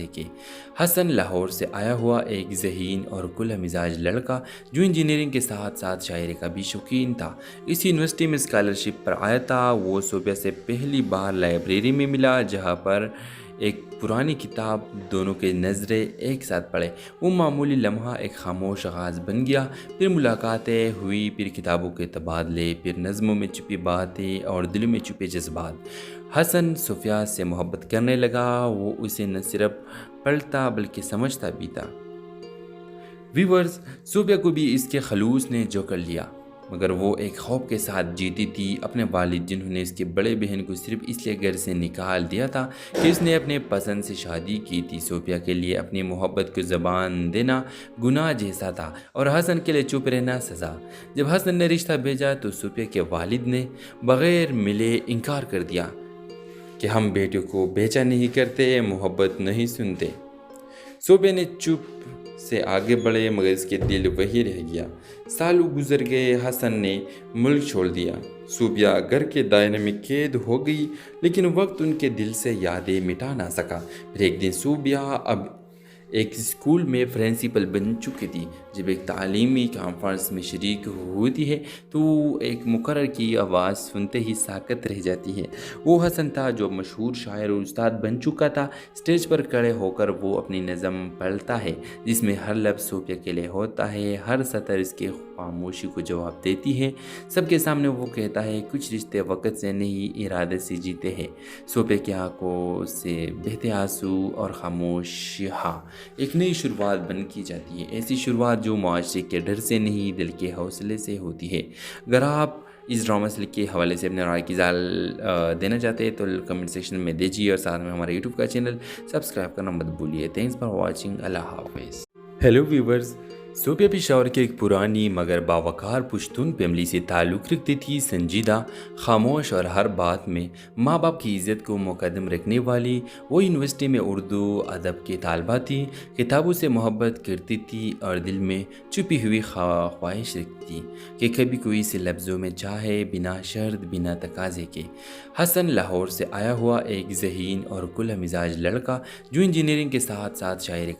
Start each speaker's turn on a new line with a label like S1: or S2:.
S1: تقاضے کے۔ حسن لاہور سے آیا ہوا ایک ذہین اور کھلا مزاج لڑکا جو انجینئرنگ کے ساتھ ساتھ شاعری کا بھی شوقین تھا۔ اس یونیورسٹی میں اسکالرشپ پر آیا تھا۔ وہ صوبیہ سے پہلی بار لائبریری میں ملا جہاں پر ایک پرانی کتاب دونوں کے نظریں ایک ساتھ پڑھے۔ وہ معمولی لمحہ ایک خاموش آغاز بن گیا، پھر ملاقاتیں ہوئی، پھر کتابوں کے تبادلے، پھر نظموں میں چھپی باتیں اور دلوں میں چھپے جذبات۔ حسن صوفیہ سے محبت کرنے لگا۔ وہ اسے نہ صرف پڑھتا بلکہ سمجھتا بھی تھا۔ ویورز، صوفیہ کو بھی اس کے خلوص نے جو کر لیا، مگر وہ ایک خوف کے ساتھ جیتی تھی۔ اپنے والد جنہوں نے اس کے بڑے بہن کو صرف اس لیے گھر سے نکال دیا تھا کہ اس نے اپنے پسند سے شادی کی تھی، صوفیہ کے لیے اپنی محبت کو زبان دینا گناہ جیسا تھا اور حسن کے لیے چپ رہنا سزا۔ جب حسن نے رشتہ بھیجا تو صوفیہ کے والد نے بغیر ملے انکار کر دیا کہ ہم بیٹیوں کو بیچا نہیں کرتے، محبت نہیں سنتے۔ صوفیہ نے چپ سے آگے بڑھے مگر اس کے دل وہی رہ گیا۔ سالوں گزر گئے، حسن نے ملک چھوڑ دیا، صوفیہ گھر کے دائرے میں قید ہو گئی، لیکن وقت ان کے دل سے یادیں مٹا نہ سکا۔ پھر ایک دن صوفیہ اب ایک اسکول میں پرنسپل بن چکی تھی۔ جب ایک تعلیمی کانفرنس میں شریک ہوتی ہے تو ایک مقرر کی آواز سنتے ہی ساکت رہ جاتی ہے۔ وہ حسن تھا جو مشہور شاعر اور استاد بن چکا تھا۔ اسٹیج پر کھڑے ہو کر وہ اپنی نظم پڑھتا ہے جس میں ہر لفظ صوفیہ کے لیے ہوتا ہے، ہر سطر اس کے خاموشی کو جواب دیتی ہے۔ سب کے سامنے وہ کہتا ہے، کچھ رشتے وقت سے نہیں ارادے سے جیتے ہیں۔ صوفیہ کی آنکھوں سے بہتے آنسو اور خاموشیاں ایک نئی شروعات بن کی جاتی ہے، ایسی شروعات جو معاشرے کے ڈر سے نہیں دل کے حوصلے سے ہوتی ہے۔ اگر آپ اس ڈرامہ سے کے حوالے سے اپنے رائے کی اظہار دینا چاہتے ہیں تو کمنٹ سیکشن میں دیجیے اور ساتھ میں ہمارے یوٹیوب کا چینل سبسکرائب کرنا مت بھولیے۔ Thanks for watching. اللہ حافظ۔ ہیلو ویورز، صوفیہ پشاور کی ایک پرانی مگر باوقار پشتون فیملی سے تعلق رکھتی تھی۔ سنجیدہ، خاموش اور ہر بات میں ماں باپ کی عزت کو مقدم رکھنے والی وہ یونیورسٹی میں اردو ادب کی طالبہ تھی۔ کتابوں سے محبت کرتی تھی اور دل میں چھپی ہوئی خواہش رکھتی تھی کہ کبھی کوئی اسے لفظوں میں چاہے، بنا شرط، بنا تقاضے کے۔ حسن لاہور سے آیا ہوا ایک ذہین اور کھلا مزاج لڑکا جو انجینئرنگ کے ساتھ ساتھ شاعری کا